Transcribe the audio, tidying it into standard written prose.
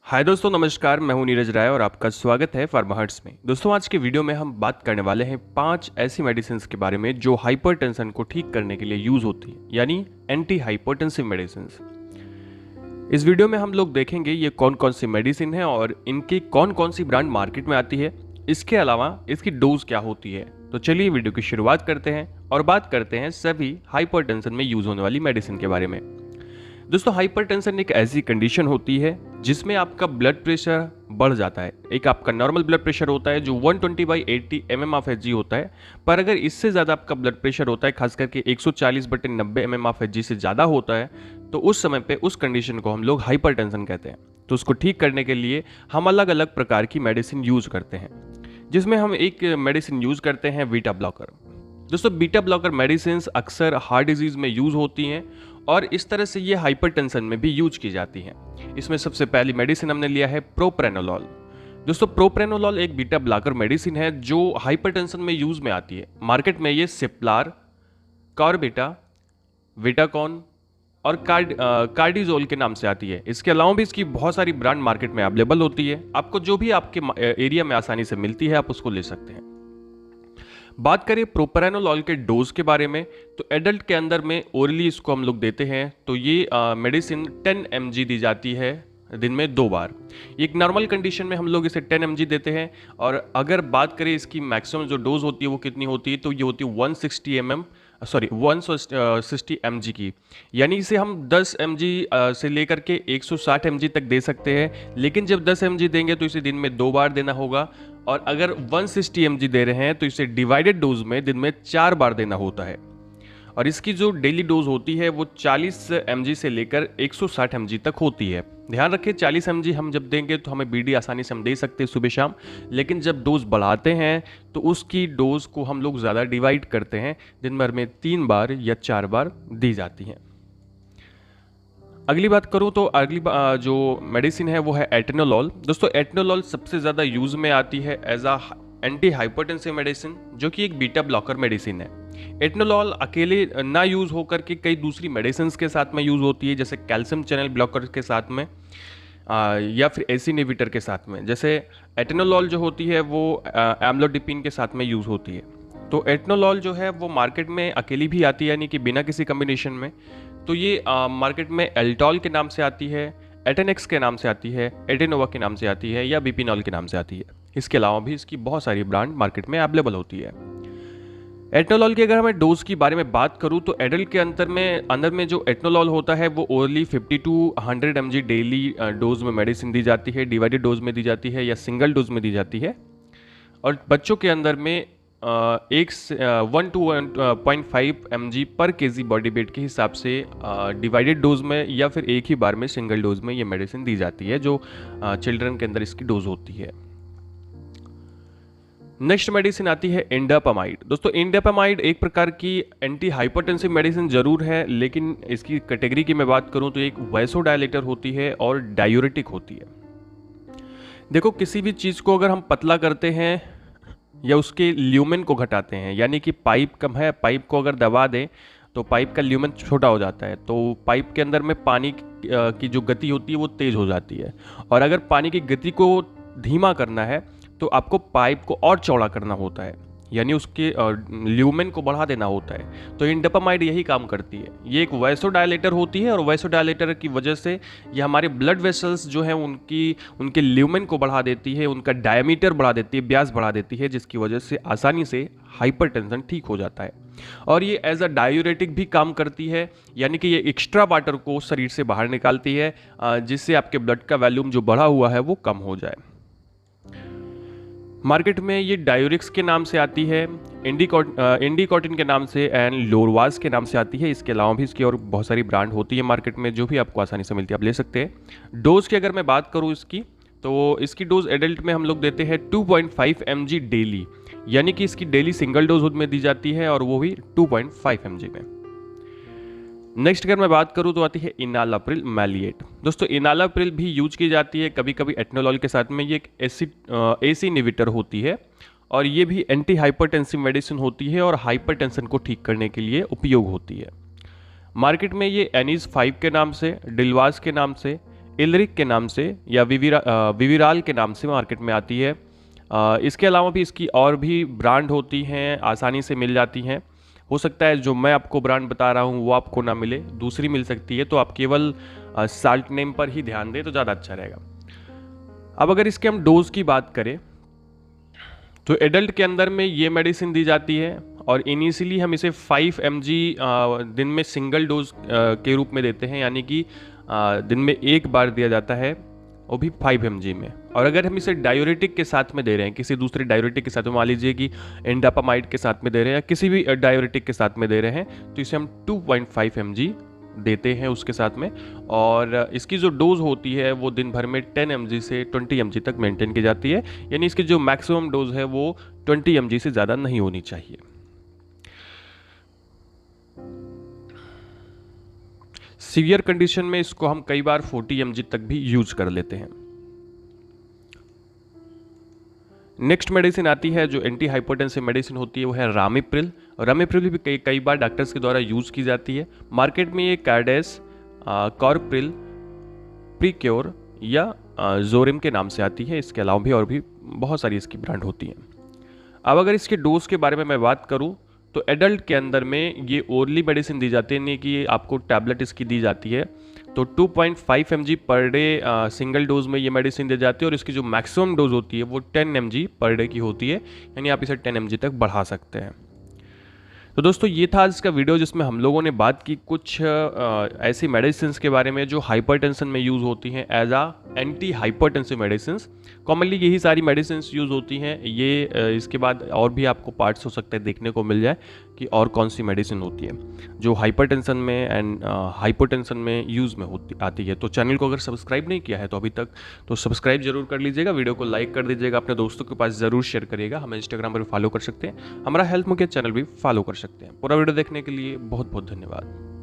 हाय दोस्तों, नमस्कार। मैं हूं नीरज राय और आपका स्वागत है फार्माहर्ट्स में। दोस्तों, आज के वीडियो में हम बात करने वाले हैं 5 ऐसी मेडिसिन के बारे में जो हाइपरटेंशन को ठीक करने के लिए यूज होती है, यानी एंटी हाइपरटेंसिव मेडिसिन। इस वीडियो में हम लोग देखेंगे ये कौन कौन सी मेडिसिन है और इनकी कौन कौन सी ब्रांड मार्केट में आती है। इसके अलावा इसकी डोज क्या होती है। तो चलिए वीडियो की शुरुआत करते हैं और बात करते हैं सभी हाइपरटेंशन में यूज होने वाली मेडिसिन के बारे में। दोस्तों, हाइपरटेंशन एक ऐसी कंडीशन होती है जिसमें आपका ब्लड प्रेशर बढ़ जाता है। एक आपका नॉर्मल ब्लड प्रेशर होता है जो 120/80 mm ऑफ Hg होता है, पर अगर इससे ज़्यादा आपका ब्लड प्रेशर होता है, खास करके 140/90 mm ऑफ Hg से ज़्यादा होता है, तो उस समय पे उस कंडीशन को हम लोग हाइपरटेंशन कहते हैं। तो उसको ठीक करने के लिए हम अलग अलग प्रकार की मेडिसिन यूज करते हैं, जिसमें हम एक मेडिसिन यूज करते हैं बीटा ब्लॉकर। दोस्तों, बीटा ब्लॉकर मेडिसिन अक्सर हार्ट डिजीज में यूज होती हैं और इस तरह से ये हाइपरटेंशन में भी यूज की जाती हैं। इसमें सबसे पहली मेडिसिन हमने लिया है प्रोप्रेनोलॉल। दोस्तों, प्रोप्रेनोलॉल एक बीटा ब्लॉकर मेडिसिन है जो हाइपरटेंशन में यूज में आती है। मार्केट में ये सिप्लार, कॉर्बिटा, विटाकॉन और कार्डिजोल के नाम से आती है। इसके अलावा भी इसकी बहुत सारी ब्रांड मार्केट में अवेलेबल होती है। आपको जो भी आपके एरिया में आसानी से मिलती है आप उसको ले सकते हैं। बात करें प्रोप्रेनोलॉल के डोज के बारे में, तो एडल्ट के अंदर में ओरली इसको हम लोग देते हैं, तो ये मेडिसिन 10 mg दी जाती है दिन में 2 बार। एक नॉर्मल कंडीशन में हम लोग इसे 10 mg देते हैं, और अगर बात करें इसकी मैक्सिमम जो डोज होती है वो कितनी होती है, तो ये होती है 160 mg की। यानी इसे हम 10 mg से लेकर के 160 mg तक दे सकते हैं, लेकिन जब 10 mg देंगे तो इसे दिन में 2 बार देना होगा, और अगर 160 mg दे रहे हैं तो इसे डिवाइडेड डोज में दिन में 4 बार देना होता है। और इसकी जो डेली डोज होती है वो 40 mg से लेकर 160 mg तक होती है। ध्यान रखें, 40 mg हम जब देंगे तो हमें बीडी आसानी से हम दे सकते हैं सुबह शाम, लेकिन जब डोज बढ़ाते हैं तो उसकी डोज को हम लोग ज़्यादा डिवाइड करते हैं, दिन भर में 3 बार या 4 बार दी जाती हैं। अगली बात करूं तो जो मेडिसिन है वो है एटेनोलॉल। दोस्तों, एटेनोलॉल सबसे ज़्यादा यूज़ में आती है as a antihypertensive medicine, जो कि एक बीटा ब्लॉकर मेडिसिन है। एटेनोलॉल अकेले ना यूज़ होकर के कई दूसरी मेडिसिन के साथ में यूज़ होती है, जैसे कैल्शियम चैनल ब्लॉकर के साथ में या फिर एसी इनहिबिटर के साथ में। जैसे एटेनोलॉल जो होती है वो एम्लोडिपिन के साथ में यूज़ होती है। तो एटेनोलॉल जो है वो मार्केट में अकेली भी आती है, यानी कि बिना किसी कम्बिनेशन में। तो ये मार्केट में एल्टॉल के नाम से आती है, एटेनेक्स के नाम से आती है, एटेनोवा के नाम से आती है, या बिपिनॉल के नाम से आती है। इसके अलावा भी इसकी बहुत सारी ब्रांड मार्केट में अवेलेबल होती है। एटेनोलॉल की अगर मैं डोज के बारे में बात करूं तो एडल्ट के अंदर में जो एटेनोलॉल होता है वो orally 50 to 100 mg daily dose में मेडिसिन दी जाती है, डिवाइडेड डोज में दी जाती है या सिंगल डोज में दी जाती है। और बच्चों के अंदर में 1 to 1.5 mg पर केजी बॉडी वेट के हिसाब से डिवाइडेड डोज में या फिर एक ही बार में सिंगल डोज में ये मेडिसिन दी जाती है, जो चिल्ड्रन के अंदर इसकी डोज होती है। नेक्स्ट मेडिसिन आती है इंडापामाइड। दोस्तों, इंडापामाइड एक प्रकार की एंटी हाइपरटेंसिव मेडिसिन जरूर है, लेकिन इसकी कैटेगरी की मैं बात करूं तो एक वैसोडायलेटर होती है और डायूरेटिक होती है। देखो, किसी भी चीज़ को अगर हम पतला करते हैं या उसके ल्यूमेन को घटाते हैं, यानी कि पाइप कम है, पाइप को अगर दबा दें तो पाइप का ल्यूमेन छोटा हो जाता है, तो पाइप के अंदर में पानी की जो गति होती है वो तेज हो जाती है। और अगर पानी की गति को धीमा करना है तो आपको पाइप को और चौड़ा करना होता है, यानी उसके ल्यूमेन को बढ़ा देना होता है। तो इंडापामाइड यही काम करती है। ये एक वैसोडायलेटर होती है और वैसोडायलेटर की वजह से ये हमारे ब्लड वेसल्स जो हैं उनके ल्यूमेन को बढ़ा देती है, उनका डायमीटर बढ़ा देती है, व्यास बढ़ा देती है, जिसकी वजह से आसानी से हाइपरटेंशन ठीक हो जाता है। और ये एज अ डायूरेटिक भी काम करती है, यानी कि ये एक्स्ट्रा वाटर को शरीर से बाहर निकालती है, जिससे आपके ब्लड का वॉल्यूम जो बढ़ा हुआ है वो कम हो जाए। मार्केट में ये डायूरिक्स के नाम से आती है, इंडिकॉटिन के नाम से एंड लोरवाज के नाम से आती है। इसके अलावा भी इसकी और बहुत सारी ब्रांड होती है मार्केट में, जो भी आपको आसानी से मिलती है, आप ले सकते हैं। डोज की अगर मैं बात करूँ इसकी, तो इसकी डोज एडल्ट में हम लोग देते हैं 2.5 mg डेली, यानी कि इसकी डेली सिंगल डोज में दी जाती है, और वो भी 2.5 mg में। नेक्स्ट अगर मैं बात करूं तो आती है इनालाप्रिल मैलिएट। दोस्तों, इनालाप्रिल भी यूज की जाती है कभी कभी एटेनोलॉल के साथ में। ये एक एसी इनहिबिटर होती है और ये भी एंटी हाइपरटेंसिव मेडिसिन होती है और हाइपरटेंशन को ठीक करने के लिए उपयोग होती है। मार्केट में ये एनीज 5 के नाम से, डिलवास के नाम से, इलरिक के नाम से या विविराल के नाम से मार्केट में आती है। इसके अलावा भी इसकी और भी ब्रांड होती हैं, आसानी से मिल जाती हैं। हो सकता है जो मैं आपको ब्रांड बता रहा हूँ वो आपको ना मिले, दूसरी मिल सकती है, तो आप केवल साल्ट नेम पर ही ध्यान दें तो ज़्यादा अच्छा रहेगा। अब अगर इसके हम डोज की बात करें तो एडल्ट के अंदर में ये मेडिसिन दी जाती है और इनिशियली हम इसे 5 mg दिन में सिंगल डोज के रूप में देते हैं, यानी कि दिन में एक बार दिया जाता है, वो भी 5 mg में। और अगर हम इसे डायूरेटिक के साथ में दे रहे हैं, किसी दूसरे डायूरेटिक के साथ में, मान लीजिए कि एंडापामाइड के साथ में दे रहे हैं या किसी भी डायूरेटिक के साथ में दे रहे हैं, तो इसे हम 2.5 mg देते हैं उसके साथ में। और इसकी जो डोज होती है वो दिन भर में 10 mg से 20 mg तक मेंटेन की जाती है, यानी इसकी जो मैक्सिमम डोज है वो 20 mg से ज़्यादा नहीं होनी चाहिए। सीवियर कंडीशन में इसको हम कई बार 40 mg तक भी यूज कर लेते हैं। नेक्स्ट मेडिसिन आती है जो एंटी हाइपरटेंसिव मेडिसिन होती है, वो है रामिप्रिल। रामिप्रिल भी कई बार डॉक्टर्स के द्वारा यूज़ की जाती है। मार्केट में ये कार्डेस, कॉर्प्रिल, प्रीक्योर या जोरिम के नाम से आती है। इसके अलावा भी और भी बहुत सारी इसकी ब्रांड होती हैं। अब अगर इसके डोज के बारे में मैं बात करूं तो एडल्ट के अंदर में ये ओरली मेडिसिन दी जाती है, नहीं कि आपको टैबलेट इसकी दी जाती है। तो 2.5 mg per day single dose में ये मेडिसिन दी जाती है और इसकी जो मैक्सिमम डोज होती है वो 10 mg पर डे की होती है, यानी आप इसे 10 mg तक बढ़ा सकते हैं। तो दोस्तों ये था आज का वीडियो जिसमें हम लोगों ने बात की कुछ ऐसी मेडिसिन के बारे में जो हाइपरटेंशन में यूज़ होती हैं एज आ एंटी हाइपरटेंसिव मेडिसिन। कॉमनली यही सारी मेडिसिन यूज़ होती हैं। ये इसके बाद और भी आपको पार्ट्स हो सकते हैं देखने को मिल जाए कि और कौन सी मेडिसिन होती है जो हाइपरटेंशन में एंड हाइपोटेंशन में यूज़ में आती है। तो चैनल को अगर सब्सक्राइब नहीं किया है तो अभी तक, तो सब्सक्राइब जरूर कर लीजिएगा, वीडियो को लाइक कर दीजिएगा, अपने दोस्तों के पास ज़रूर शेयर करिएगा। हमें इंस्टाग्राम पर फॉलो कर सकते हैं, हमारा हेल्थ मुकेश चैनल भी फॉलो कर सकते हैं। पूरा वीडियो देखने के लिए बहुत बहुत धन्यवाद।